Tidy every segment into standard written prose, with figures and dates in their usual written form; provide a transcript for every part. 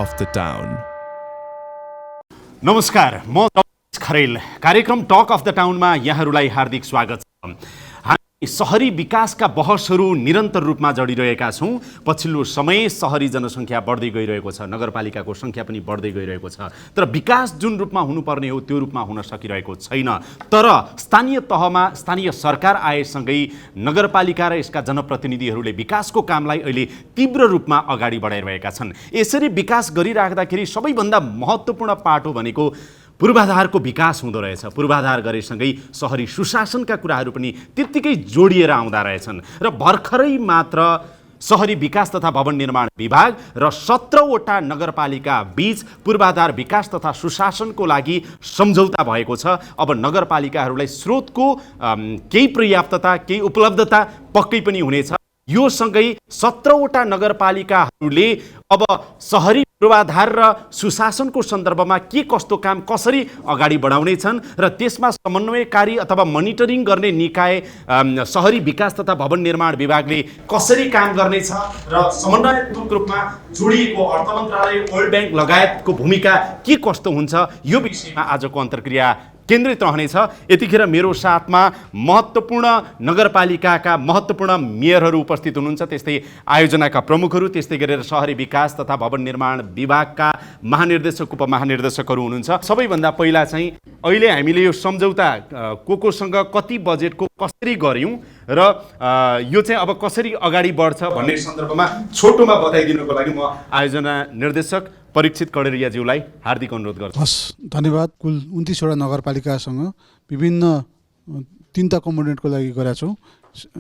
of the Town. नमस्कार, म खरेल। कार्यक्रम टक अफ द टाउनमा यहाँहरूलाई हार्दिक स्वागत छ। हामी शहरी विकासका बहसहरू निरन्तर रूपमा जडिरहेका छौँ। पछिल्लो समय शहरी जनसङ्ख्या बढ्दै गइरहेको छ, नगरपालिकाको सङ्ख्या पनि बढ्दै गइरहेको छ, तर विकास जुन रूपमा हुनुपर्ने हो त्यो रूपमा हुन सकिरहेको छैन। तर स्थानीय तहमा स्थानीय सरकार आएसँगै नगरपालिका र यसका जनप्रतिनिधिहरूले विकासको कामलाई अहिले तीव्र रूपमा अगाडि बढाइरहेका छन्। यसरी विकास गरिराख्दाखेरि सबैभन्दा महत्त्वपूर्ण पाटो भनेको पूर्वाधारको विकास हुँदो रहेछ। पूर्वाधार गरेसँगै शहरी सुशासनका कुराहरू पनि त्यत्तिकै जोडिएर आउँदा रहेछन् र भर्खरै मात्र शहरी विकास तथा भवन निर्माण विभाग र 17वटा नगरपालिका बीच पूर्वाधार विकास तथा सुशासनको लागि सम्झौता भएको छ। अब नगरपालिकाहरूलाई स्रोतको केही पर्याप्तता, केही उपलब्धता पक्कै पनि हुनेछ। यो सँगै 17वटा नगरपालिकाहरूले अब शहरी पूर्वाधार र सुशासनको सन्दर्भमा के कस्तो काम कसरी अगाडि बढाउनेछन् र त्यसमा समन्वयकारी अथवा मोनिटरिङ गर्ने निकाय शहरी विकास तथा भवन निर्माण विभागले कसरी काम गर्नेछ र समन्वयात्मक रूपमा जोडिएको अर्थ मन्त्रालय, वर्ल्ड ब्याङ्क लगायतको भूमिका के कस्तो हुन्छ, यो विषयमा आजको अन्तर्क्रिया केन्द्रित रहनेछ। यतिखेर मेरो साथमा महत्त्वपूर्ण नगरपालिकाका महत्त्वपूर्ण मेयरहरू उपस्थित हुनुहुन्छ, त्यस्तै आयोजनाका प्रमुखहरू, त्यस्तै गरेर शहरी विकास तथा भवन निर्माण विभागका महानिर्देशक, उपमहानिर्देशकहरू हुनुहुन्छ। सबैभन्दा पहिला चाहिँ अहिले हामीले यो सम्झौता कोसँग कति बजेटको कसरी गर्यौँ र यो चाहिँ अब कसरी अगाडि बढ्छ भन्ने सन्दर्भमा छोटोमा बताइदिनुको लागि म आयोजना निर्देशक परीक्षित कडेरियाज्यूलाई हार्दिक अनुरोध गर्छु। हस्, धन्यवाद। कुल 29वटा नगरपालिकासँग विभिन्न 3टा कम्पोनेन्टको लागि गरेका छौँ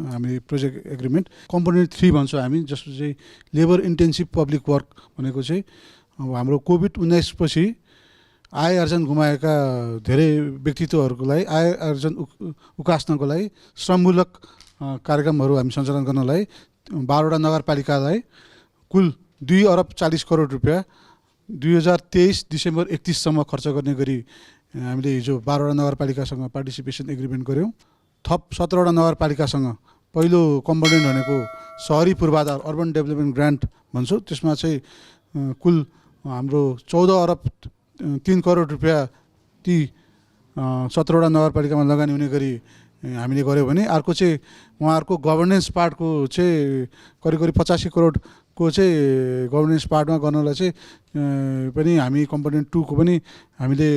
हामीले प्रोजेक्ट एग्रिमेन्ट। कम्पोनेन्ट 3 भन्छौँ हामी, जसको चाहिँ लेबर इन्टेन्सिभ पब्लिक वर्क भनेको चाहिँ अब हाम्रो कोभिड-19 पछि आय आर्जन गुमाएका धेरै व्यक्तित्वहरूको लागि आय आर्जन उकास्नको लागि श्रममूलक कार्यक्रमहरू हामी सञ्चालन गर्नलाई 12वटा नगरपालिकालाई कुल 2 अरब 40 करोड रुपियाँ 2023 डिसेम्बर 31 सम्म खर्च गर्ने गरी हामीले हिजो 12वटा नगरपालिकासँग पार्टिसिपेसन एग्रिमेन्ट गऱ्यौँ। थप 17वटा नगरपालिकासँग पहिलो कम्पोनेन्ट भनेको शहरी पूर्वाधार अर्बन डेभलपमेन्ट ग्रान्ट भन्छौँ, त्यसमा चाहिँ कुल हाम्रो 14 अरब 3 करोड रुपियाँ ती 17वटा नगरपालिकामा लगानी हुने गरी हामीले गऱ्यौँ भने अर्को चाहिँ उहाँहरूको गभर्नेन्स पार्टको चाहिँ करिब 85 करोडको चाहिँ गभर्नेन्स पार्टमा गर्नलाई चाहिँ पनि हामी कम्पोनेन्ट 2 को पनि हामीले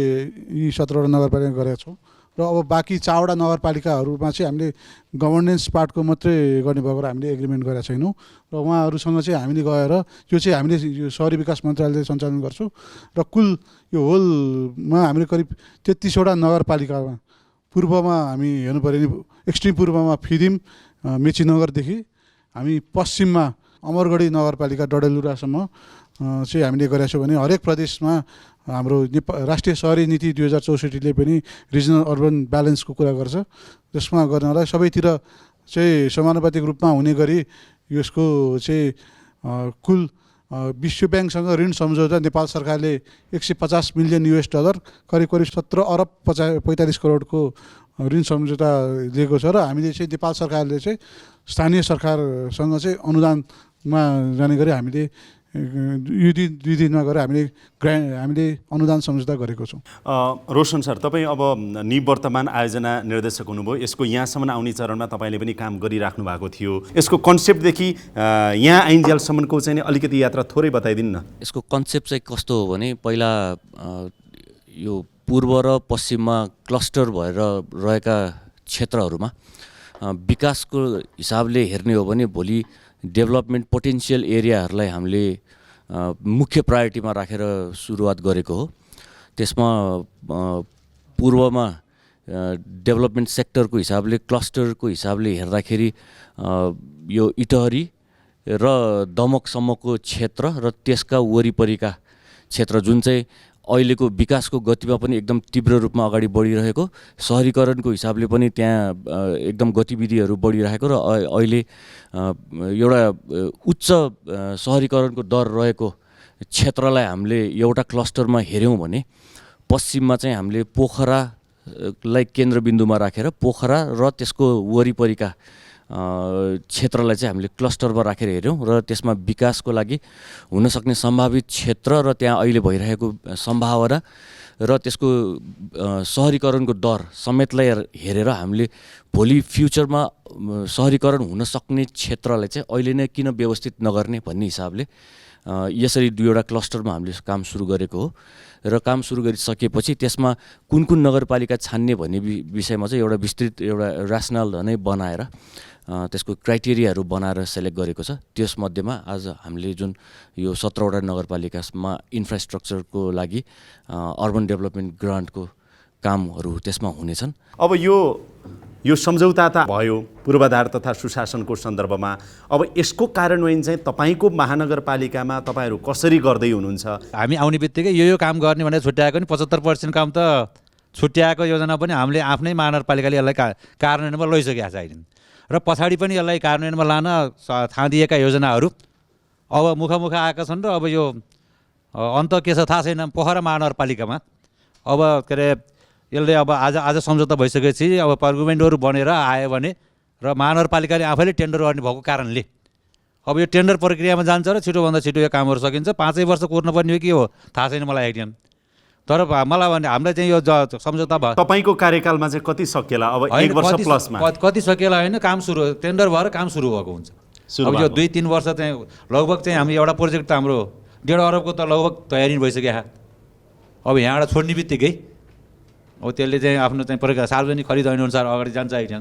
यी 17वटा नगरपालिका गरेका छौँ र अब बाँकी 4वटा नगरपालिकाहरूमा चाहिँ हामीले गभर्नेन्स पार्टको मात्रै गर्ने भएको हामीले एग्रिमेन्ट गरेका छैनौँ र उहाँहरूसँग चाहिँ हामीले गएर यो चाहिँ हामीले यो शहरी विकास मन्त्रालयले सञ्चालन गर्छौँ र कुल यो होलमा हामीले करिब 33वटा नगरपालिकामा पूर्वमा हामी हेर्नु पऱ्यो भने एक्सट्रिम पूर्वमा फिदिम मेचीनगरदेखि हामी पश्चिममा अमरगढी नगरपालिका डडेलधुरासम्म चाहिँ हामीले गरेका छौँ भने हरेक प्रदेशमा हाम्रो राष्ट्रिय शहरी नीति 2064ले पनि रिजनल अर्बन ब्यालेन्सको कुरा गर्छ, जसमा गर्नलाई सबैतिर चाहिँ समानुपातिक रूपमा हुने गरी यसको चाहिँ कुल विश्व ब्याङ्कसँग ऋण सम्झौता नेपाल सरकारले $150 मिलियन करिब 17 अरब 45 करोडको ऋण सम्झौता लिएको छ र हामीले चाहिँ नेपाल सरकारले चाहिँ स्थानीय सरकारसँग चाहिँ अनुदानमा जाने गरी हामीले यो 2 दिनमा गएर हामीले अनुदान सम्झौता गरेको छौँ। रोशन सर, तपाईँ अब निवर्तमान आयोजना निर्देशक हुनुभयो। यसको यहाँसम्म आउने चरणमा तपाईँले पनि काम गरिराख्नु भएको थियो। यसको कन्सेप्टदेखि यहाँ आइन्जेलसम्मको चाहिँ अलिकति यात्रा थोरै बताइदिनु न। यसको कन्सेप्ट चाहिँ कस्तो हो भने पहिला यो पूर्व र पश्चिममा क्लस्टर भएर रहेका क्षेत्रहरूमा विकासको हिसाबले हेर्ने हो भने भोलि डेभलपमेन्ट पोटेन्सियल एरियाहरूलाई हामीले मुख्य प्रायोरिटीमा राखेर सुरुवात गरेको हो। त्यसमा पूर्वमा डेभलपमेन्ट सेक्टरको हिसाबले क्लस्टरको हिसाबले हेर्दाखेरि यो इटहरी र दमकसम्मको क्षेत्र र त्यसका वरिपरिका क्षेत्र जुन चाहिँ अहिलेको विकासको गतिमा पनि एकदम तीव्र रूपमा अगाडि बढिरहेको, सहरीकरणको हिसाबले पनि त्यहाँ एकदम गतिविधिहरू बढिरहेको र अहिले एउटा उच्च सहरीकरणको दर रहेको क्षेत्रलाई हामीले एउटा क्लस्टरमा हेऱ्यौँ भने पश्चिममा चाहिँ हामीले पोखरालाई केन्द्रबिन्दुमा राखेर पोखरा र त्यसको वरिपरिका क्षेत्रलाई चाहिँ हामीले क्लस्टरमा राखेर हेऱ्यौँ र त्यसमा विकासको लागि हुनसक्ने सम्भावित क्षेत्र र त्यहाँ अहिले भइरहेको सम्भावना र त्यसको सहरीकरणको दर समेतलाई हेरेर हामीले भोलि फ्युचरमा सहरीकरण हुन सक्ने क्षेत्रलाई चाहिँ अहिले नै किन व्यवस्थित नगर्ने भन्ने हिसाबले यसरी दुईवटा क्लस्टरमा हामीले काम सुरु गरेको हो र काम सुरु गरिसकेपछि त्यसमा कुन कुन नगरपालिका छान्ने भन्ने विषयमा चाहिँ एउटा विस्तृत एउटा ऱ्यासनल नै बनाएर त्यसको क्राइटेरियाहरू बनाएर सेलेक्ट गरेको छ। त्यसमध्येमा आज हामीले जुन यो 17वटा नगरपालिकामा इन्फ्रास्ट्रक्चरको लागि अर्बन डेभलपमेन्ट ग्रान्टको कामहरू त्यसमा हुनेछन्। अब यो सम्झौता त भयो पूर्वाधार तथा सुशासनको सन्दर्भमा, अब यसको कार्यान्वयन चाहिँ तपाईँको महानगरपालिकामा तपाईँहरू कसरी गर्दै हुनुहुन्छ? हामी आउने बित्तिकै यो काम गर्ने भनेर छुट्याएको नि 75% काम त छुट्याएको योजना पनि हामीले आफ्नै महानगरपालिकाले यसलाई कार्यान्वयनमा लैसकेका छ अहिले र पछाडि पनि यसलाई कार्यान्वयनमा लान थाँदिएका योजनाहरू अब मुखमुख आएका छन् र अब यो अन्त के छ थाहा छैन। पोखरा महानगरपालिकामा अब के अरे यसले अब आज सम्झौता भइसकेपछि अब पर्गुमेन्टहरू बनेर आयो भने र महानगरपालिकाले आफैले टेन्डर गर्ने भएको कारणले अब यो टेन्डर प्रक्रियामा जान्छ र छिटोभन्दा छिटो यो कामहरू सकिन्छ। 5 वर्ष कुर्नुपर्ने हो कि हो थाहा छैन मलाई आइडिया, तर मलाई भने हामीलाई चाहिँ यो सम्झौता भयो। तपाईँको कार्यकालमा चाहिँ कति सकिएला? अब 1 वर्ष प्लसमा कति सकिएला होइन, काम सुरु टेन्डर भएर काम सुरु भएको हुन्छ। अब यो 2-3 वर्ष चाहिँ लगभग चाहिँ हामी एउटा प्रोजेक्ट त हाम्रो 1.5 अरबको त लगभग तयारी भइसक्यो। अब यहाँबाट छोड्ने बित्तिकै अब त्यसले चाहिँ आफ्नो चाहिँ सार्वजनिक खरिद ऐनअनुसार अगाडि जान्छ आइडिया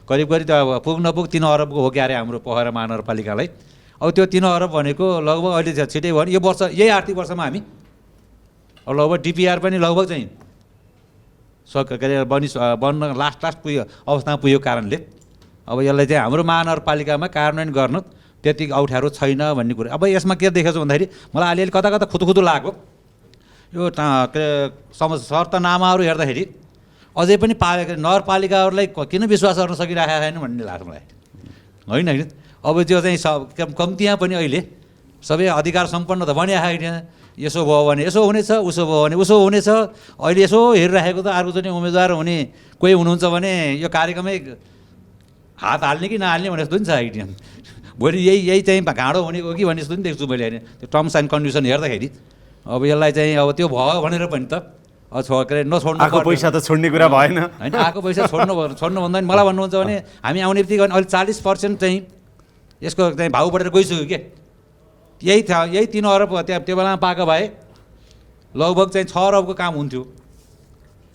करिब त अब पुग 3 अरबको हो क्या अरे हाम्रो पोखरा महानगरपालिकालाई। अब त्यो 3 अरब भनेको लगभग अहिले छिटै भयो यो वर्ष यही आर्थिक वर्षमा हामी अब लगभग डिपिआर पनि लगभग चाहिँ के अरे बन्न लास्ट पुग्यो अवस्थामा पुगेको कारणले अब यसलाई चाहिँ हाम्रो महानगरपालिकामा कार्यान्वयन गर्न त्यति अप्ठ्यारो छैन भन्ने कुरा। अब यसमा के देखेछु भन्दाखेरि मलाई अलिअलि कता खुतुखुतु लागेको यो के शर्तनामाहरू हेर्दाखेरि अझै पनि नगरपालिकाहरूलाई किन विश्वास गर्न सकिरहेको छैन भन्ने लाग्छ मलाई होइन। अब त्यो चाहिँ कम्तीमा पनि अहिले सबै अधिकार सम्पन्न त बनिरहेको होइन। यसो भयो भने यसो हुनेछ, उसो भयो भने उसो हुनेछ। अहिले यसो हेरिराखेको त अर्को चाहिँ उम्मेदवार हुने कोही हुनुहुन्छ भने यो कार्यक्रममै हात हाल्ने कि नहाल्ने भने जस्तो नि छ आइडिया। भोलि यही चाहिँ घाँडो हुनेको कि भन्ने जस्तो पनि देख्छु मैले होइन। त्यो टर्म्स एन्ड कन्डिसन हेर्दाखेरि अब यसलाई चाहिँ अब त्यो भयो भनेर पनि त के अरे नछोड्नु, आएको पैसा त छोड्ने कुरा भएन होइन। आएको पैसा छोड्नु भन्दा पनि मलाई भन्नुहुन्छ भने हामी आउने बित्तिकै अहिले 40% चाहिँ यसको चाहिँ भाउ बढेर गइसक्यो के। यही 3 अरब त्यो बेलामा पाएको भए लगभग चाहिँ 6 अरबको काम हुन्थ्यो।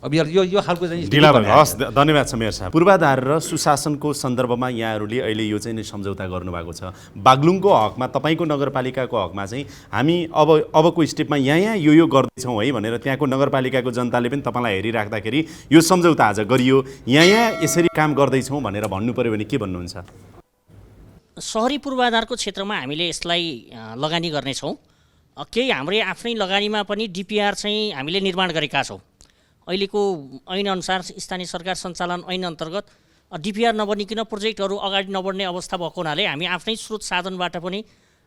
अब यो खालको चाहिँ ढिला भयो। हस्, धन्यवाद छ मेयर साहब। पूर्वाधार र सुशासनको सन्दर्भमा यहाँहरूले अहिले यो चाहिँ सम्झौता गर्नुभएको छ। बागलुङको हकमा, तपाईँको नगरपालिकाको हकमा चाहिँ हामी अबको स्टेपमा यहाँ यो गर्दैछौँ है भनेर त्यहाँको नगरपालिकाको जनताले पनि तपाईँलाई हेरिराख्दाखेरि यो सम्झौता आज गरियो, यहाँ यसरी काम गर्दैछौँ भनेर भन्नु पऱ्यो भने के भन्नुहुन्छ? सहरी पूर्वाधारको क्षेत्रमा हामीले यसलाई लगानी गर्नेछौँ। केही हाम्रै आफ्नै लगानीमा पनि डिपिआर चाहिँ हामीले निर्माण गरेका छौँ। अहिलेको ऐनअनुसार स्थानीय सरकार सञ्चालन ऐन अन्तर्गत डिपिआर नबनिकन प्रोजेक्टहरू अगाडि नबढ्ने अवस्था भएको हुनाले हामी आफ्नै स्रोत साधनबाट पनि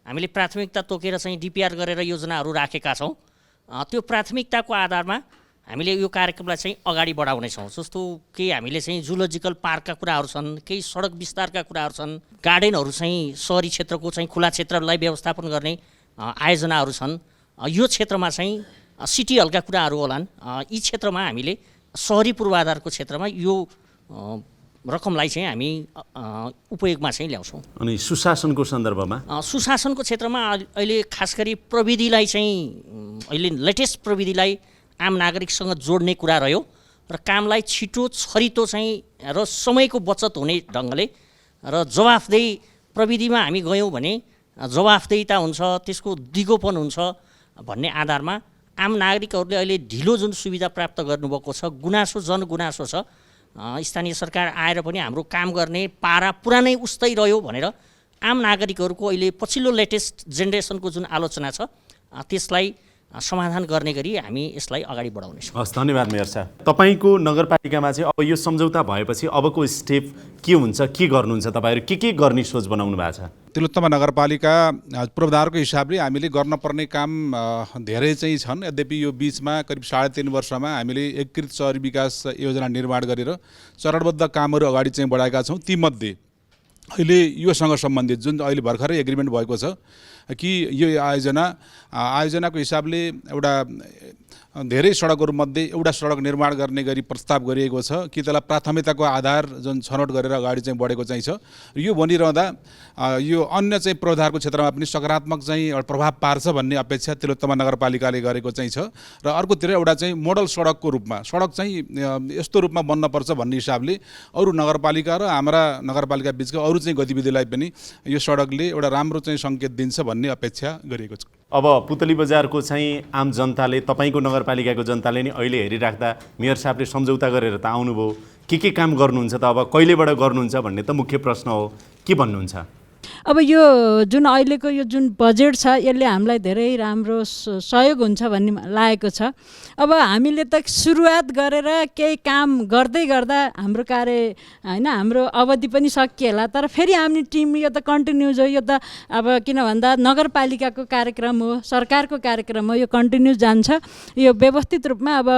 हामीले प्राथमिकता तोकेर चाहिँ डिपिआर गरेर योजनाहरू राखेका छौँ। त्यो प्राथमिकताको आधारमा हामीले यो कार्यक्रमलाई चाहिँ अगाडि बढाउनेछौँ। जस्तो केही हामीले चाहिँ जुलोजिकल पार्कका कुराहरू छन्, केही सडक विस्तारका कुराहरू छन्, गार्डनहरू चाहिँ सहरी क्षेत्रको चाहिँ खुला क्षेत्रलाई व्यवस्थापन गर्ने आयोजनाहरू छन्। यो क्षेत्रमा चाहिँ सिटी हलका कुराहरू होलान्। यी क्षेत्रमा हामीले सहरी पूर्वाधारको क्षेत्रमा यो रकमलाई चाहिँ हामी उपयोगमा चाहिँ ल्याउँछौँ। अनि सुशासनको सन्दर्भमा सुशासनको क्षेत्रमा अहिले खास गरी प्रविधिलाई चाहिँ अहिले लेटेस्ट प्रविधिलाई आम नागरिकसँग जोड्ने कुरा रह्यो र कामलाई छिटो छरितो चाहिँ र समयको बचत हुने ढङ्गले र जवाफदेही प्रविधिमा हामी गयौँ भने जवाफदेहिता हुन्छ, त्यसको दिगोपन हुन्छ भन्ने आधारमा आम नागरिकहरूले अहिले ढिलो जुन सुविधा प्राप्त गर्नुभएको छ, जनगुनासो छ, स्थानीय सरकार आएर पनि हाम्रो काम गर्ने पारा पुरानै उस्तै रह्यो भनेर आम नागरिकहरूको अहिले पछिल्लो लेटेस्ट जेनेरेसनको जुन आलोचना छ त्यसलाई समाधान गर्ने गरी हामी यसलाई अगाडि बढाउनेछौँ। हस्, धन्यवाद मेयर साहब। तपाईँको नगरपालिकामा चाहिँ अब यो सम्झौता भएपछि अबको स्टेप के हुन्छ, के गर्नुहुन्छ? तपाईँहरू के गर्ने सोच बनाउनु भएको छ? तिलोत्तमा नगरपालिका पूर्वाधारको हिसाबले हामीले गर्नुपर्ने काम धेरै चाहिँ छन्। यद्यपि यो बिचमा करिब 3.5 वर्षमा हामीले एकीकृत शहरी विकास योजना निर्माण गरेर चरणबद्ध कामहरू अगाडि चाहिँ बढाएका छौँ। तीमध्ये अहिले योसँग सम्बन्धित जुन अहिले भर्खरै एग्रिमेन्ट भएको छ कि यो आयोजनाको हिसाबले एउटा धेरै सडकहरूमध्ये एउटा सडक निर्माण गर्ने गरी प्रस्ताव गरिएको छ कि त्यसलाई प्राथमिकताको आधार जुन छनौट गरेर अगाडि चाहिँ बढेको चाहिँ छ। यो भनिरहँदा यो अन्य चाहिँ पूर्वाधारको क्षेत्रमा पनि सकारात्मक चाहिँ एउटा प्रभाव पार्छ भन्ने अपेक्षा तिलोत्तमा नगरपालिकाले गरेको चाहिँ छ। र अर्कोतिर एउटा चाहिँ मोडल सडकको रूपमा सडक चाहिँ यस्तो रूपमा बन्नपर्छ भन्ने हिसाबले अरू नगरपालिका र हाम्रा नगरपालिका बिचको अरू चाहिँ गतिविधिलाई पनि यो सडकले एउटा राम्रो चाहिँ सङ्केत दिन्छ भन्ने अपेक्षा गरिएको छ। अब पुतली बजारको चाहिँ आम जनताले, तपाईँको नगरपालिकाको जनताले नि अहिले हेरिराख्दा मेयर साहबले सम्झौता गरेर त आउनुभयो, के काम गर्नुहुन्छ त, अब कहिलेबाट गर्नुहुन्छ भन्ने त मुख्य प्रश्न हो। के भन्नुहुन्छ? अब यो जुन अहिलेको यो जुन बजेट छ यसले हामीलाई धेरै राम्रो सहयोग हुन्छ भन्ने लागेको छ। अब हामीले त सुरुवात गरेर केही काम गर्दै गर्दा हाम्रो कार्य होइन हाम्रो अवधि पनि सकिएला, तर फेरि हामी टिम यो त कन्टिन्युज हो। यो त अब किन भन्दा नगरपालिकाको कार्यक्रम हो, सरकारको कार्यक्रम हो, यो कन्टिन्युज जान्छ। यो व्यवस्थित रूपमा अब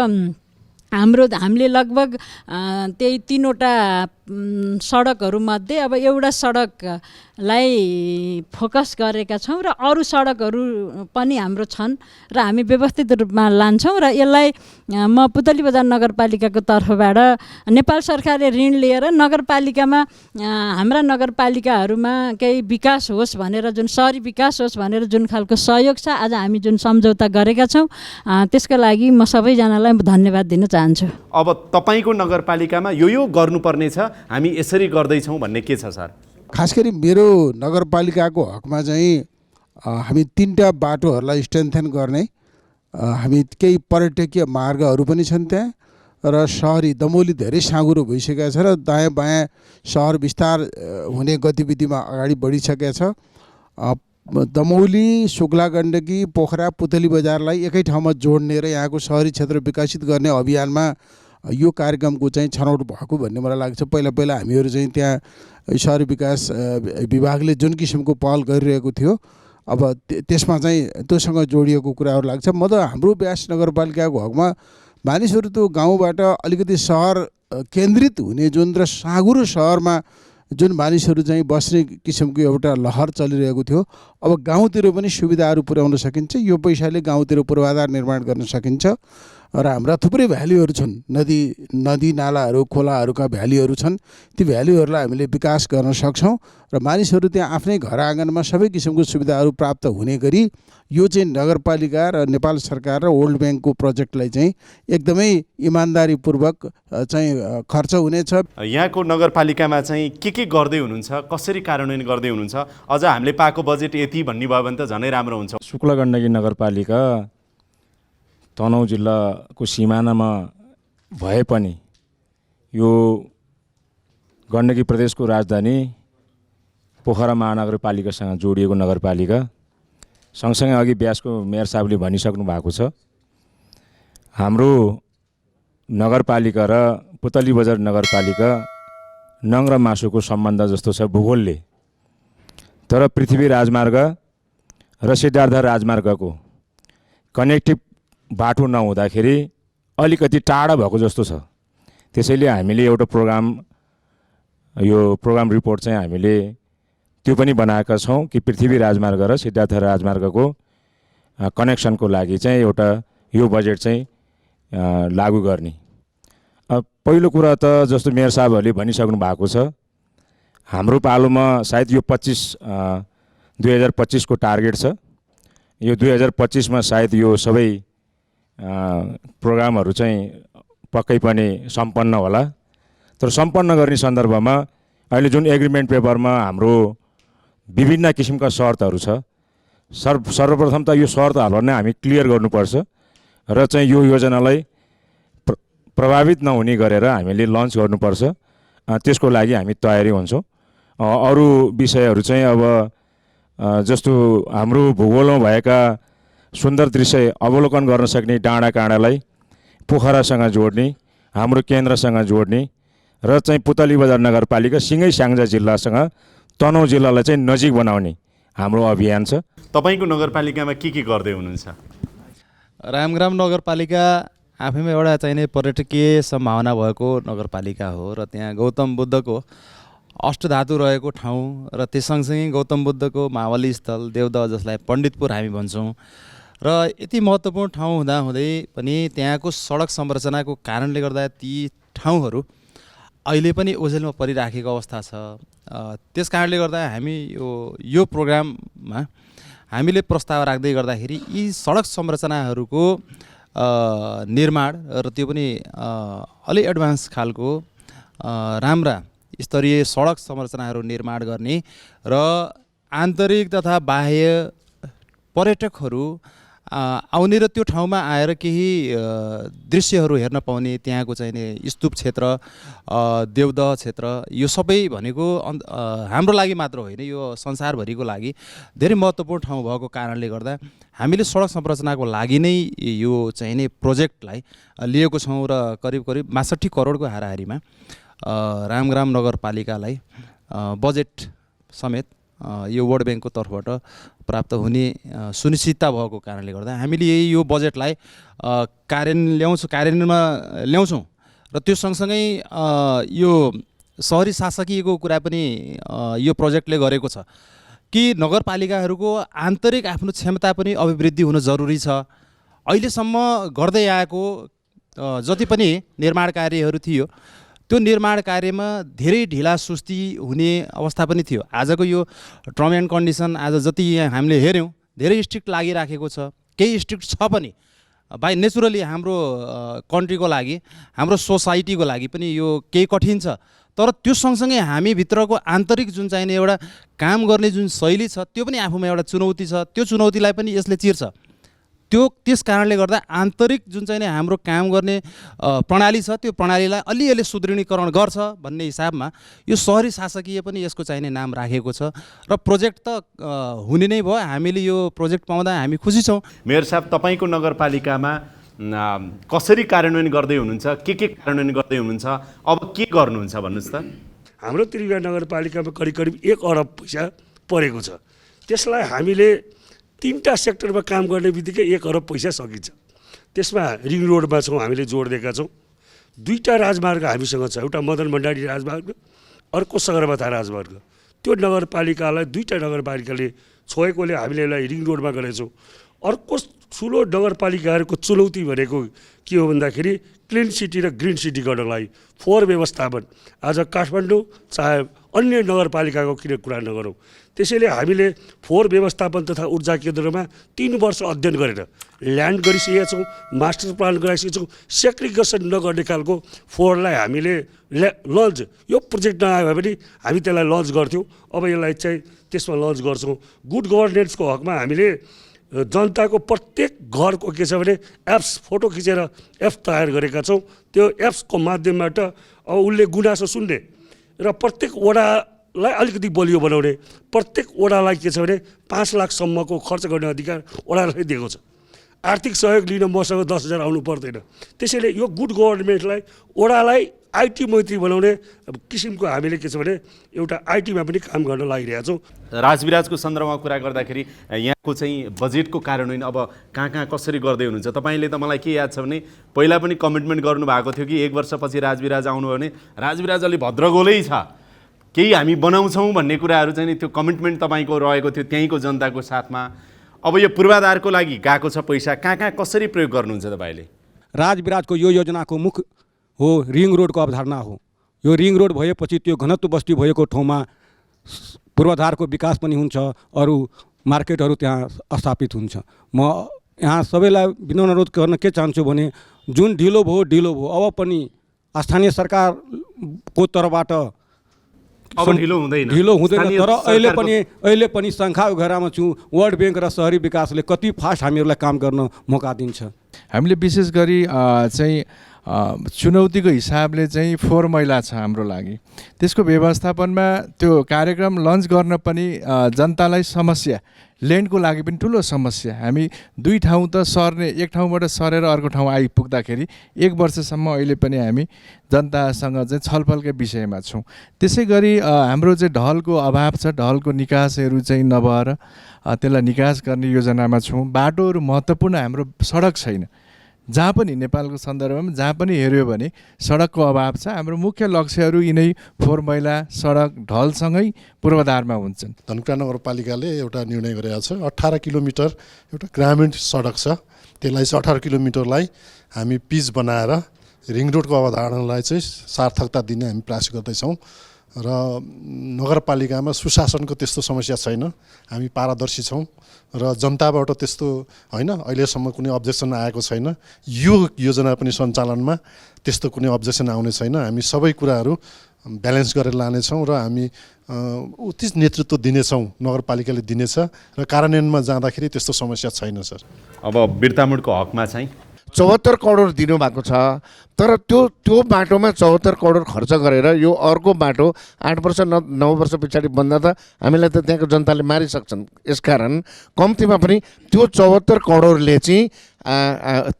हामीले लगभग त्यही 3वटा सडकहरूमध्ये अब एउटा सडकलाई फोकस गरेका छौँ र अरू सडकहरू पनि हाम्रो छन् र हामी व्यवस्थित रूपमा लान्छौँ। र यसलाई म पुतली बजार नगरपालिकाको तर्फबाट नेपाल सरकारले ऋण लिएर नगरपालिकामा हाम्रा नगरपालिकाहरूमा केही विकास होस् भनेर, जुन सहरी विकास होस् भनेर जुन खालको सहयोग छ, आज हामी जुन सम्झौता गरेका छौँ त्यसको लागि म सबैजनालाई धन्यवाद दिन चाहन्छु। अब तपाईँको नगरपालिकामा यो गर्नुपर्ने छ, हामी यसरी गर्दैछौँ भन्ने के छ सर? खास गरी मेरो नगरपालिकाको हकमा चाहिँ हामी 3टा बाटोहरूलाई स्ट्रेन्थेन गर्ने, हामी केही पर्यटकीय मार्गहरू पनि छन् त्यहाँ, र सहरी दमौली धेरै साँघुरो भइसकेको छ र दायाँ बायाँ सहर विस्तार हुने गतिविधिमा अगाडि बढिसकेको छ। दमौली, शुक्ला गण्डकी, पोखरा, पुतली बजारलाई एकै ठाउँमा जोड्ने र यहाँको सहरी क्षेत्र विकसित गर्ने अभियानमा यो कार्यक्रमको चाहिँ छनौट भएको भन्ने मलाई लाग्छ। पहिला हामीहरू चाहिँ त्यहाँ सहरी विकास विभागले जुन किसिमको पहल गरिरहेको थियो, अब त्यसमा चाहिँ त्योसँग जोडिएको कुराहरू लाग्छ। म त हाम्रो ब्यास नगरपालिकाको हकमा मानिसहरू त गाउँबाट अलिकति सहर केन्द्रित हुने जुन र साँघुरो सहरमा जुन मानिसहरू चाहिँ बस्ने किसिमको एउटा लहर चलिरहेको थियो, अब गाउँतिर पनि सुविधाहरू पुर्याउन सकिन्छ। यो पैसाले गाउँतिर पूर्वाधार निर्माण गर्न सकिन्छ र हाम्रा थुप्रै भ्यालीहरू छन्, नदी नालाहरू, खोलाहरूका भ्यालीहरू छन्। ती भ्यालीहरूलाई हामीले विकास गर्न सक्छौँ र मानिसहरू त्यहाँ आफ्नै घर आँगनमा सबै किसिमको सुविधाहरू प्राप्त हुने गरी यो चाहिँ नगरपालिका र नेपाल सरकार र वर्ल्ड ब्याङ्कको प्रोजेक्टलाई चाहिँ एकदमै इमान्दारीपूर्वक चाहिँ खर्च हुनेछ। यहाँको नगरपालिकामा चाहिँ के गर्दै हुनुहुन्छ, कसरी कार्यान्वयन गर्दै हुनुहुन्छ? अझ हामीले पाएको बजेट यति भन्ने भयो भने त झनै राम्रो हुन्छ। शुक्ला गण्डकी नगरपालिका तनहुँ जिल्लाको सिमानामा भए पनि यो गण्डकी प्रदेशको राजधानी पोखरा महानगरपालिकासँग जोडिएको नगरपालिका। सँगसँगै अघि ब्यासको मेयर साहबले भनिसक्नु भएको छ, हाम्रो नगरपालिका र पुतली बजार नगरपालिका नङ र मासुको सम्बन्ध जस्तो छ भूगोलले। तर पृथ्वी राजमार्ग र सिद्धार्थ राजमार्गको कनेक्टिभ बाटो नहुँदाखेरि अलिकति टाढा भएको जस्तो छ। त्यसैले हामीले एउटा प्रोग्राम रिपोर्ट चाहिँ हामीले त्यो पनि बनाएका छौँ कि पृथ्वी राजमार्ग र सिद्धार्थ राजमार्गको कनेक्सनको लागि चाहिँ एउटा यो बजेट चाहिँ लागू गर्ने। पहिलो कुरा त जस्तो मेयर साहबहरूले भनिसक्नु भएको छ, हाम्रो पालोमा सायद यो 2025 को टार्गेट छ। यो 2025 मा सायद यो सबै प्रोग्रामहरू चाहिँ पक्कै पनि सम्पन्न होला। तर सम्पन्न गर्ने सन्दर्भमा अहिले जुन एग्रिमेन्ट पेपरमा हाम्रो विभिन्न किसिमका शर्तहरू छ, सर्वप्रथम त यो शर्तहरूलाई नै हामी क्लियर गर्नुपर्छ र चाहिँ यो योजनालाई प्रभावित नहुने गरेर हामीले लन्च गर्नुपर्छ। त्यसको लागि हामी तयारी हुन्छौँ। अरू विषयहरू चाहिँ अब जस्तो हाम्रो भूगोलमा भएका सुन्दर दृश्य अवलोकन गर्न सक्ने डाँडा काँडालाई पोखरासँग जोड्ने, हाम्रो केन्द्रसँग जोड्ने र चाहिँ पुतली बजार नगरपालिका सिँगै स्याङ्जा जिल्लासँग तनहुँ जिल्लालाई चाहिँ नजिक बनाउने हाम्रो अभियान छ। तपाईँको नगरपालिकामा के गर्दै हुनुहुन्छ? रामग्राम नगरपालिका आफैमा एउटा चाहिने पर्यटकीय सम्भावना भएको नगरपालिका हो र त्यहाँ गौतम बुद्धको अष्टधातु रहेको ठाउँ र त्यस सँगसँगै गौतम बुद्धको महाबली स्थल देवदह जसलाई पण्डितपुर हामी भन्छौँ र यति महत्त्वपूर्ण ठाउँ हुँदाहुँदै पनि त्यहाँको सडक संरचनाको कारणले गर्दा ती ठाउँहरू अहिले पनि ओझेलमा परिराखेको अवस्था छ। त्यस कारणले गर्दा हामी यो प्रोग्राममा हामीले प्रस्ताव राख्दै गर्दाखेरि यी सडक संरचनाहरूको निर्माण र त्यो पनि अलि एडभान्स खालको राम्रा स्तरीय सडक संरचनाहरू निर्माण गर्ने र आन्तरिक तथा बाह्य पर्यटकहरू आउने र त्यो ठाउँमा आएर केही दृश्यहरू हेर्न पाउने, त्यहाँको चाहिने स्तूप क्षेत्र, देवदह क्षेत्र, यो सबै भनेको हाम्रो लागि मात्र होइन, यो संसारभरिको लागि धेरै महत्त्वपूर्ण ठाउँ भएको कारणले गर्दा हामीले सडक संरचनाको लागि नै यो चाहिने प्रोजेक्टलाई लिएको छौँ र करिब 62 करोडको हाराहारीमा रामग्राम नगरपालिकालाई बजेट समेत यो वर्ल्ड ब्याङ्कको तर्फबाट प्राप्त हुने सुनिश्चितता भएको कारणले गर्दा हामीले यो बजेटलाई कार्यान्वयनमा ल्याउँछौँ र त्यो सँगसँगै यो सहरी शासकीयको कुरा पनि यो प्रोजेक्टले गरेको छ कि नगरपालिकाहरूको आन्तरिक आफ्नो क्षमता पनि अभिवृद्धि हुन जरुरी छ। अहिलेसम्म गर्दै आएको जति पनि निर्माण कार्यहरू थियो त्यो निर्माण कार्यमा धेरै ढिला सुस्ती हुने अवस्था पनि थियो। आजको यो टर्म एन्ड कन्डिसन आज जति यहाँ हामीले हेऱ्यौँ धेरै स्ट्रिक्ट लागिराखेको छ, केही स्ट्रिक्ट छ पनि बाई नेचुरली हाम्रो कन्ट्रीको लागि, हाम्रो सोसाइटीको लागि पनि यो केही कठिन छ। तर त्यो सँगसँगै हामीभित्रको आन्तरिक जुन चाहिने एउटा काम गर्ने जुन शैली छ त्यो पनि आफूमा एउटा चुनौती छ, त्यो चुनौतीलाई पनि यसले चिर्छ। त्यस कारणले गर्दा आन्तरिक जुन चाहिँ हाम्रो काम गर्ने प्रणाली छ त्यो प्रणालीलाई अलिअलि सुदृढीकरण गर्छ भन्ने हिसाबमा यो सहरी शासकीय पनि यसको चाहिने नाम राखेको छ र प्रोजेक्ट त हुने नै भयो। हामीले यो प्रोजेक्ट पाउँदा हामी खुसी छौँ। मेयर साहब, तपाईँको नगरपालिकामा कसरी कार्यान्वयन गर्दै हुनुहुन्छ, के कार्यान्वयन गर्दै हुनुहुन्छ, अब के गर्नुहुन्छ भन्नुहोस् त। हाम्रो त्रिवेणी नगरपालिकामा करिब 1 अरब पैसा परेको छ। त्यसलाई हामीले 3टा सेक्टरमा काम गर्ने बित्तिकै 1 अरब पैसा सकिन्छ। त्यसमा रिङ रोडमा छौँ, हामीले जोड दिएका छौँ। 2टा राजमार्ग हामीसँग छ, एउटा मदन भण्डारी राजमार्ग, अर्को सगरमाथा राजमार्ग। त्यो नगरपालिकालाई 2टा नगरपालिकाले छोएकोले हामीले यसलाई रिङ रोडमा गरेछौँ। अर्को ठुलो नगरपालिकाहरूको चुनौती भनेको के हो भन्दाखेरि क्लिन सिटी र ग्रिन सिटी गर्नलाई फोहोर व्यवस्थापन। आज काठमाडौँ चाहे अन्य नगरपालिकाको किन कुरा नगरौँ, त्यसैले हामीले फोहोर व्यवस्थापन तथा ऊर्जा केन्द्रमा 3 वर्ष अध्ययन गरेर ल्यान्ड गरिसकेका छौँ, मास्टर प्लान गराइसकेका छौँ। सेग्रिगेसन नगर्ने खालको फोहोरलाई हामीले लन्च, यो प्रोजेक्ट नआयो भने हामी त्यसलाई लन्च गर्थ्यौँ, अब यसलाई चाहिँ त्यसमा लन्च गर्छौँ। गुड गभर्नेन्सको हकमा हामीले जनताको प्रत्येक घरको के छ भने एप्स फोटो खिचेर एप्स तयार गरेका छौँ। त्यो एप्सको माध्यमबाट अब उसले गुनासो सुन्ने र प्रत्येक वडालाई अलिकति बलियो बनाउने, प्रत्येक वडालाई के छ भने 5 लाखसम्मको खर्च गर्ने अधिकार वडालाई दिएको छ। आर्थिक सहयोग लिन मसँग 10,000 आउनु पर्दैन। त्यसैले यो गुड गभर्नमेन्टलाई वडालाई आइटी मैत्री बनाउने किसिमको हामीले के छ भने एउटा आइटीमा पनि काम गर्न लागिरहेका छौँ। राजविराजको सन्दर्भमा कुरा गर्दाखेरि यहाँको चाहिँ बजेटको कार्यान्वयन अब कहाँ कसरी गर्दै हुनुहुन्छ? तपाईँले त मलाई के याद छ भने पहिला पनि कमिटमेन्ट गर्नुभएको थियो कि 1 वर्षपछि राजविराज आउनुभयो भने राजविराज अलि भद्रगोलै छ, केही हामी बनाउँछौँ भन्ने कुराहरू चाहिँ त्यो कमिटमेन्ट तपाईँको रहेको थियो त्यहीँको जनताको साथमा। अब यो पूर्वाधारको लागि गएको छ पैसा, कहाँ कसरी प्रयोग गर्नुहुन्छ तपाईँले? राजविराजको यो योजनाको मुख्य हो रिङ रोडको अवधारणा हो। यो रिङ रोड भएपछि त्यो घनत्व बस्ती भएको ठाउँमा पूर्वाधारको विकास पनि हुन्छ, अरू मार्केटहरू त्यहाँ स्थापित हुन्छ। म यहाँ सबैलाई विनम्र अनुरोध गर्न के चाहन्छु भने जुन ढिलो भयो अब पनि स्थानीय सरकारको तर्फबाट ढिलो हुँदैन तर अहिले पनि शङ्खा घेरामा छु। वर्ल्ड ब्याङ्क र सहरी विकासले कति फास्ट हामीहरूलाई काम गर्न मौका दिन्छ। हामीले विशेष गरी चाहिँ चुनौतीको हिसाबले चाहिँ फोहोर मैला छ हाम्रो लागि, त्यसको व्यवस्थापनमा त्यो कार्यक्रम लन्च गर्न पनि जनतालाई समस्या, ल्यान्डको लागि पनि ठुलो समस्या। हामी 2 ठाउँ त सर्ने, एक ठाउँबाट सरेर अर्को ठाउँ आइपुग्दाखेरि 1 वर्षसम्म अहिले पनि हामी जनतासँग चाहिँ छलफलकै विषयमा छौँ। त्यसै गरी हाम्रो चाहिँ ढलको अभाव छ, ढलको निकासहरू चाहिँ नभएर त्यसलाई निकास गर्ने योजनामा छौँ। बाटोहरू महत्त्वपूर्ण, हाम्रो सडक छैन, जहाँ पनि नेपालको सन्दर्भमा जहाँ पनि हेऱ्यो भने सडकको अभाव छ। हाम्रो मुख्य लक्ष्यहरू यिनै फोहोर मैला सडक ढलसँगै पूर्वाधारमा हुन्छन्। धनकुटा नगरपालिकाले एउटा निर्णय गरेको छ, 18 किलोमिटर एउटा ग्रामीण सडक छ, त्यसलाई चाहिँ 18 किलोमिटरलाई हामी पिच बनाएर रिङ रोडको अवधारणालाई चाहिँ सार्थकता दिने हामी प्रयास गर्दैछौँ। र नगरपालिकामा सुशासनको त्यस्तो समस्या छैन, हामी पारदर्शी छौँ र जनताबाट त्यस्तो होइन, अहिलेसम्म कुनै अब्जेक्सन आएको छैन। यो योजना पनि सञ्चालनमा त्यस्तो कुनै अब्जेक्सन आउने छैन। हामी सबै कुराहरू ब्यालेन्स गरेर लानेछौँ र हामी उचित नेतृत्व दिनेछौँ, नगरपालिकाले दिनेछ र कार्यान्वयनमा जाँदाखेरि त्यस्तो समस्या छैन सर। अब बिर्तामुडको हकमा चाहिँ 74 करोड दिनुभएको छ, तर त्यो बाटोमा 74 करोड खर्च गरेर यो अर्को बाटो 8 वर्ष 9 वर्ष पछाडि बन्दा त हामीलाई त त्यहाँको जनताले मारिसक्छन्। यसकारण कम्तीमा पनि त्यो 74 करोडले चाहिँ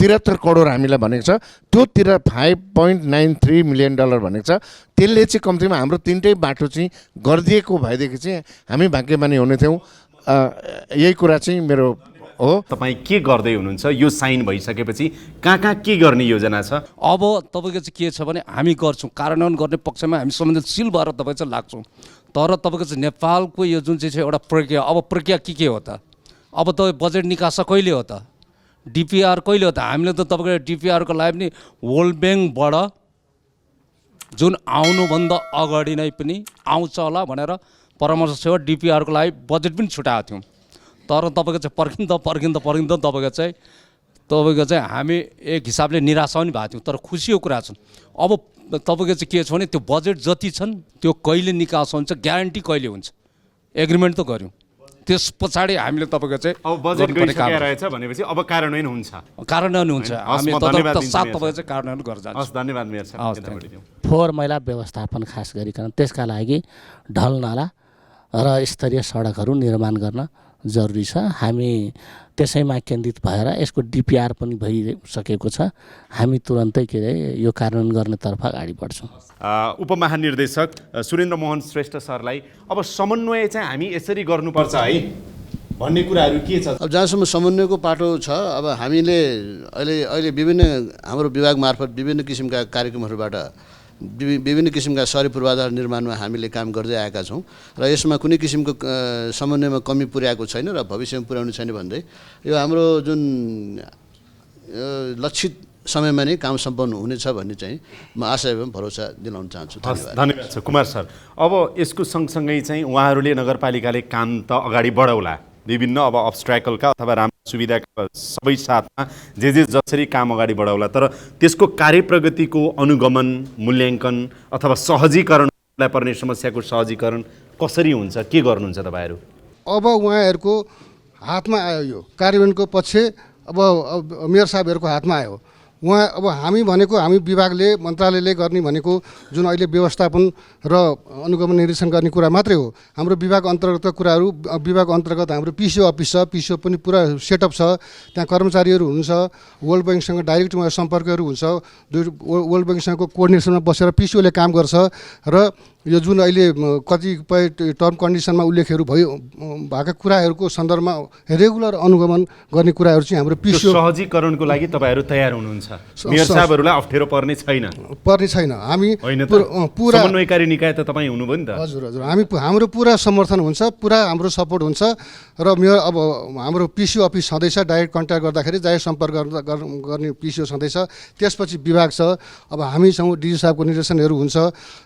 73 करोड हामीलाई भनेको छ, त्यो $5.93 मिलियन भनेको छ। त्यसले चाहिँ कम्तीमा हाम्रो तिनटै बाटो चाहिँ गरिदिएको भएदेखि चाहिँ हामी भाग्यमानी हुने थियौँ। यही कुरा चाहिँ मेरो हो। तपाईँ के गर्दै हुनुहुन्छ? यो साइन भइसकेपछि कहाँ के गर्ने योजना छ? अब तपाईँको चाहिँ के छ भने हामी गर्छौँ, कार्यान्वयन गर्ने पक्षमा हामी संवेदनशील भएर तपाईँ चाहिँ लाग्छौँ। तर तपाईँको चाहिँ नेपालको यो जुन चाहिँ छ एउटा प्रक्रिया, अब प्रक्रिया के हो त? अब तपाईँ बजेट निकास कहिले हो त? डिपिआर कहिले हो त? हामीले त तपाईँको डिपिआरको लागि पनि वर्ल्ड ब्याङ्कबाट जुन आउनुभन्दा अगाडि नै पनि आउँछ होला भनेर परामर्श सेवा डिपिआरको लागि बजेट पनि छुटाएको थियौँ। तर तपाईँको चाहिँ पर्खिँदा तपाईँको चाहिँ हामी एक हिसाबले निराशा पनि भएको थियौँ। तर खुसीको कुरा छ, अब तपाईँको चाहिँ के छ भने त्यो बजेट जति छन् त्यो कहिले निकास हुन्छ, ग्यारेन्टी कहिले हुन्छ, एग्रिमेन्ट त गऱ्यौँ। त्यस पछाडि हामीले तपाईँको चाहिँ अब बजेट गइसकेको रहेछ भनेपछि अब कार्यान्वयन हुन्छ। हामी तदर्थ साथ तपाईँको चाहिँ कार्यान्वयन गरेर जान्छौँ। हस्, धन्यवाद मेयर साहब। फोहोर मैला व्यवस्थापन खास गरिकन त्यसका लागि ढल नाला र स्तरीय सडकहरू निर्माण गर्न जरुरी छ। हामी त्यसैमा केन्द्रित भएर यसको डिपिआर पनि भइसकेको छ। हामी तुरन्तै के अरे यो कार्यान्वयन गर्नेतर्फ अगाडि बढ्छौँ। उपमहानिर्देशक सुरेन्द्र मोहन श्रेष्ठ सरलाई अब समन्वय चाहिँ हामी यसरी गर्नुपर्छ है भन्ने कुराहरू के छ? अब जहाँसम्म समन्वयको पाटो छ, अब हामीले अहिले विभिन्न हाम्रो विभाग मार्फत विभिन्न किसिमका कार्यक्रमहरूबाट विभिन्न किसिमका सहरी पूर्वाधार निर्माणमा हामीले काम गर्दै आएका छौँ र यसमा कुनै किसिमको समन्वयमा कमी पुर्याएको छैन र भविष्यमा पुर्याउने छैन भन्दै यो हाम्रो जुन लक्षित समयमा नै काम सम्पन्न हुनेछ भन्ने चाहिँ म आशा एवं भरोसा दिलाउन चाहन्छु। धन्यवाद छ कुमार सर। अब यसको सँगसँगै चाहिँ उहाँहरूले नगरपालिकाले काम त अगाडि बढाउला, विभिन्न अब अब्स्ट्राकलका अथवा राम्रो सुविधाका सबै साथमा जसरी काम अगाडि बढाउला, तर त्यसको कार्यप्रगतिको अनुगमन, मूल्याङ्कन अथवा सहजीकरणलाई पर्ने समस्याको सहजीकरण कसरी हुन्छ, के गर्नुहुन्छ तपाईँहरू? अब उहाँहरूको हातमा आयो यो कार्यान्वयनको पक्ष, अब मेयर साहबहरूको हातमा आयो। अब हामी भनेको हामी विभागले मन्त्रालयले गर्ने भनेको जुन अहिले व्यवस्थापन र अनुगमन निरीक्षण गर्ने कुरा मात्रै हो। हाम्रो विभाग अन्तर्गतका कुराहरू, विभाग अन्तर्गत हाम्रो पिसिओ अफिस छ, पिसिओ पनि पुरा सेटअप छ, त्यहाँ कर्मचारीहरू हुनुहुन्छ, वर्ल्ड ब्याङ्कसँग डाइरेक्ट सम्पर्कहरू हुन्छ, वर्ल्ड ब्याङ्कसँगको कोअर्डिनेसनमा बसेर पिसिओले काम गर्छ र यो जुन अहिले कतिपय टर्म कन्डिसनमा उल्लेखहरू भएका कुराहरूको सन्दर्भमा रेगुलर अनुगमन गर्ने कुराहरू चाहिँ हाम्रो पिसिओ सहजीकरणको लागि तपाईँहरू तयार हुनुहुन्छ? मेयर साहबहरूलाई अप्ठ्यारो पर्ने छैन? हामी पुरा समन्वयकारी निकाय त तपाईँ हुनुभयो नि त। हजुर, हाम्रो पुरा समर्थन हुन्छ, पुरा हाम्रो सपोर्ट हुन्छ र मेयर अब हाम्रो पिसिओ अफिस छँदैछ, डाइरेक्ट कन्ट्याक्ट गर्दाखेरि डाइरेक्ट सम्पर्क गर्ने पिसिओ छँदैछ, त्यसपछि विभाग छ, अब हामी छौँ, डिजी साहबको निर्देशनहरू हुन्छ,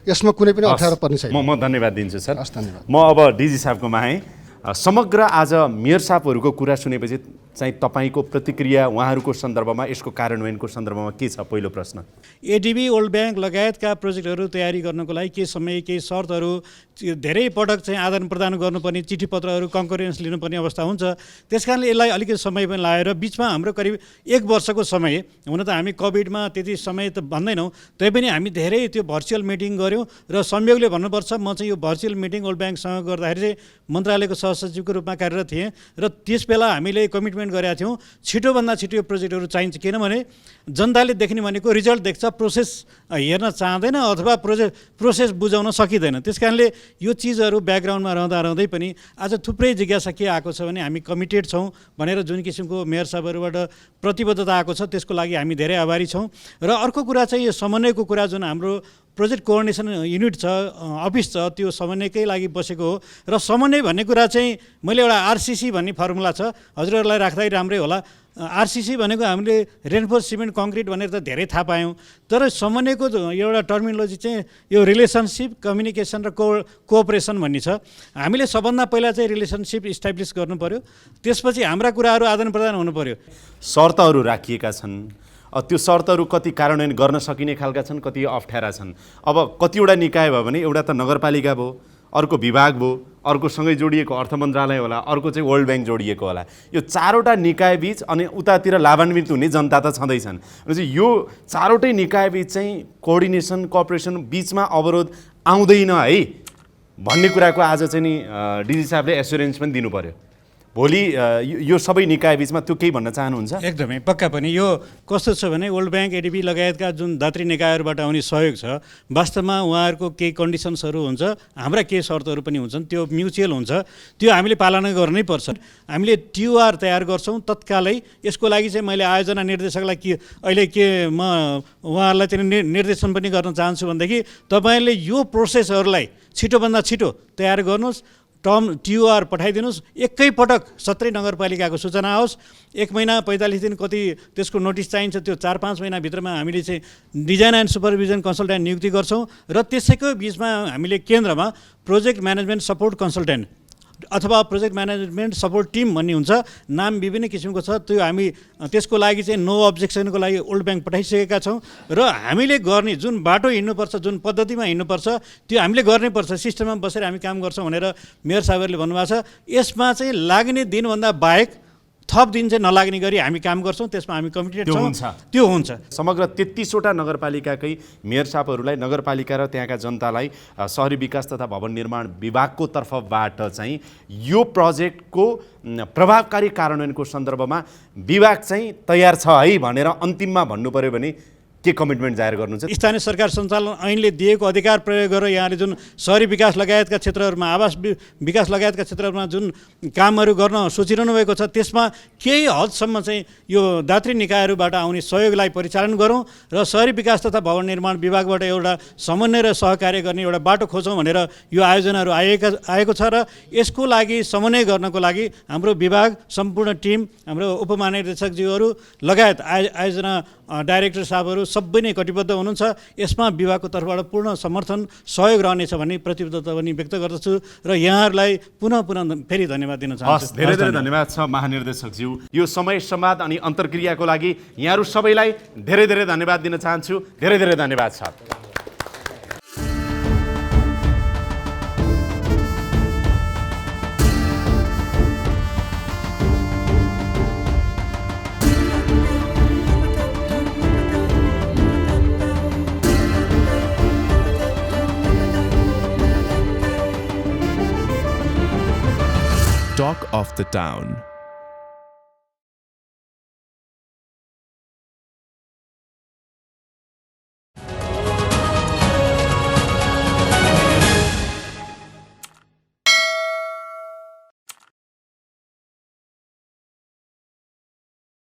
यसमा कुनै पनि अप्ठ्यारो पर्ने छैन। म धन्यवाद दिन्छु सर। धन्यवाद। म अब डिजी साहबकोमा आएँ। समग्र आज मेयर साहबहरूको कुरा सुनेपछि चाहिँ तपाईँको प्रतिक्रिया उहाँहरूको सन्दर्भमा, यसको कार्यान्वयनको सन्दर्भमा के छ? पहिलो प्रश्न, एडिबी वर्ल्ड ब्याङ्क लगायतका प्रोजेक्टहरू तयारी गर्नको लागि केही समय केही शर्तहरू धेरै पटक चाहिँ आदान प्रदान गर्नुपर्ने, चिठी पत्रहरू कन्करेन्स लिनुपर्ने अवस्था हुन्छ। त्यस कारणले यसलाई अलिकति समय पनि लगाएर बिचमा हाम्रो करिब 1 वर्षको समय, हुन त हामी कोभिडमा त्यति समय त भन्दैनौँ, तैपनि हामी धेरै त्यो भर्चुअल मिटिङ गऱ्यौँ र संयोगले भन्नुपर्छ म चाहिँ यो भर्चुअल मिटिङ वर्ल्ड ब्याङ्कसँग गर्दाखेरि चाहिँ मन्त्रालयको सहसचिवको रूपमा कार्यरत थिएँ र त्यस बेला हामीले कमिटमेन्ट कमिटमेन्ट गरेका थियौँ छिटोभन्दा छिटो यो प्रोजेक्टहरू चाहिन्छ, किनभने जनताले देख्ने भनेको रिजल्ट देख्छ, प्रोसेस हेर्न चाहँदैन अथवा प्रोसेस बुझाउन सकिँदैन। त्यस कारणले यो चिजहरू ब्याकग्राउन्डमा रहँदै पनि आज थुप्रै जिज्ञासा के आएको छ भने हामी कमिटेड छौँ भनेर जुन किसिमको मेयर साहबहरूबाट प्रतिबद्धता आएको छ त्यसको लागि हामी धेरै आभारी छौँ। र अर्को कुरा चाहिँ यो समन्वयको कुरा, जुन हाम्रो प्रोजेक्ट कोअर्डिनेसन युनिट छ, अफिस छ, त्यो समन्वयकै लागि बसेको हो। र समन्वय भन्ने कुरा चाहिँ मैले एउटा आरसिसी भन्ने फर्मुला छ, हजुरहरूलाई राख्दाखेरि राम्रै होला। आरसिसी भनेको हामीले रेनफोर्स सिमेन्ट कङ्क्रिट भनेर त धेरै थाहा पायौँ, तर समन्वयको एउटा टर्मिनोलोजी चाहिँ यो रिलेसनसिप, कम्युनिकेसन र कोअपरेसन भन्ने छ। हामीले सबभन्दा पहिला चाहिँ रिलेसनसिप इस्टाब्लिस गर्नु पऱ्यो, त्यसपछि हाम्रा कुराहरू आदान प्रदान हुनु पऱ्यो। शर्तहरू राखिएका छन्, त्यो शर्तहरू कति कार्यान्वयन गर्न सकिने खालका छन्, कति अप्ठ्यारा छन्। अब कतिवटा निकाय भयो भने एउटा त नगरपालिका भयो, अर्को विभाग भयो, अर्कोसँगै जोडिएको अर्थ मन्त्रालय होला, अर्को चाहिँ वर्ल्ड ब्याङ्क जोडिएको होला। यो चारवटा निकाय बिच अनि उतातिर लाभान्वित हुने जनता त छँदैछन्। भनेपछि यो चारवटै निकाय बिच चाहिँ कोअर्डिनेसन, कोअपरेसन बिचमा अवरोध आउँदैन है भन्ने कुराको आज चाहिँ नि डिजी साहबले एस्युरेन्स पनि दिनु पर्यो। भोलि यो सबै निकाय बिचमा त्यो केही भन्न चाहनुहुन्छ? एकदमै पक्का पनि। यो कस्तो छ भने वर्ल्ड ब्याङ्क, एडिबी लगायतका जुन दात्री निकायहरूबाट आउने सहयोग छ, वास्तवमा उहाँहरूको केही कन्डिसन्सहरू हुन्छ, हाम्रा केही शर्तहरू पनि हुन्छन्, त्यो म्युचुअल हुन्छ, त्यो हामीले पालना गर्नै पर्छ। हामीले TOR तयार गर्छौँ तत्कालै। यसको लागि चाहिँ मैले आयोजना निर्देशकलाई अहिले उहाँहरूलाई चाहिँ निर्देशन पनि गर्न चाहन्छु भनेदेखि तपाईँले यो प्रोसेसहरूलाई छिटोभन्दा छिटो तयार गर्नुहोस्, TOR पठाइदिनुहोस्, एकैपटक 17 नगरपालिकाको सूचना आओस्। 1 महिना 45 दिन कति त्यसको नोटिस चाहिन्छ, त्यो 4-5 महिनाभित्रमा हामीले चाहिँ डिजाइन एन्ड सुपरभिजन कन्सल्टेन्ट नियुक्ति गर्छौँ। र त्यसैको बिचमा हामीले केन्द्रमा प्रोजेक्ट म्यानेजमेन्ट सपोर्ट कन्सल्टेन्ट अथवा प्रोजेक्ट म्यानेजमेन्ट सपोर्ट टिम भन्ने हुन्छ, नाम विभिन्न किसिमको छ। त्यो हामी त्यसको लागि चाहिँ नो अब्जेक्सनको लागि वर्ल्ड ब्याङ्क पठाइसकेका छौँ। र हामीले गर्ने जुन बाटो हिँड्नुपर्छ, जुन पद्धतिमा हिँड्नुपर्छ, त्यो हामीले गर्नै पर्छ। सिस्टममा बसेर हामी काम गर्छौँ भनेर मेयर साहबहरूले भन्नुभएको छ। यसमा चाहिँ लाग्ने दिनभन्दा बाहेक थप दिन चाहिँ नलाग्ने गरी हामी काम गर्छौँ, त्यसमा हामी कमिटेड छौँ। त्यो हुन्छ। समग्र 33वटा नगरपालिकाकै मेयर साहबहरूलाई, नगरपालिका र त्यहाँका जनतालाई शहरी विकास तथा भवन निर्माण विभागको तर्फबाट चाहिँ यो प्रोजेक्टको प्रभावकारी कार्यान्वयनको सन्दर्भमा विभाग चाहिँ तयार छ है भनेर अन्तिममा भन्नु पर्यो भने के कमिटमेन्ट जाहेर गर्नुहुन्छ? स्थानीय सरकार सञ्चालन ऐनले दिएको अधिकार प्रयोग गरेर यहाँले जुन शहरी विकास लगायतका क्षेत्रहरूमा, आवास विकास लगायतका क्षेत्रहरूमा जुन कामहरू गर्न सोचिरहनु भएको छ, त्यसमा केही हदसम्म चाहिँ यो दात्री निकायहरूबाट आउने सहयोगलाई परिचालन गरौँ र शहरी विकास तथा भवन निर्माण विभागबाट एउटा समन्वय र सहकार्य गर्ने एउटा बाटो खोजौँ भनेर यो आयोजनाहरू आएको छ। र यसको लागि समन्वय गर्नको लागि हाम्रो विभाग, सम्पूर्ण टिम, हाम्रो उपमहानिर्देशकज्यूहरू लगायत आयोजना डाइरेक्टर साहबहरू सबै नै कटिबद्ध हुनुहुन्छ। यसमा विभागको तर्फबाट पूर्ण समर्थन, सहयोग रहनेछ भन्ने प्रतिबद्धता पनि व्यक्त गर्दछु र यहाँहरूलाई पुनः फेरि धन्यवाद दिन चाहन्छु। धेरै धेरै धन्यवाद छ महानिर्देशकज्यू। यो समय, संवाद अनि अन्तर्क्रियाको लागि यहाँहरू सबैलाई धेरै धेरै धन्यवाद दिन चाहन्छु। धेरै धेरै धन्यवाद छ। Talk of the Town.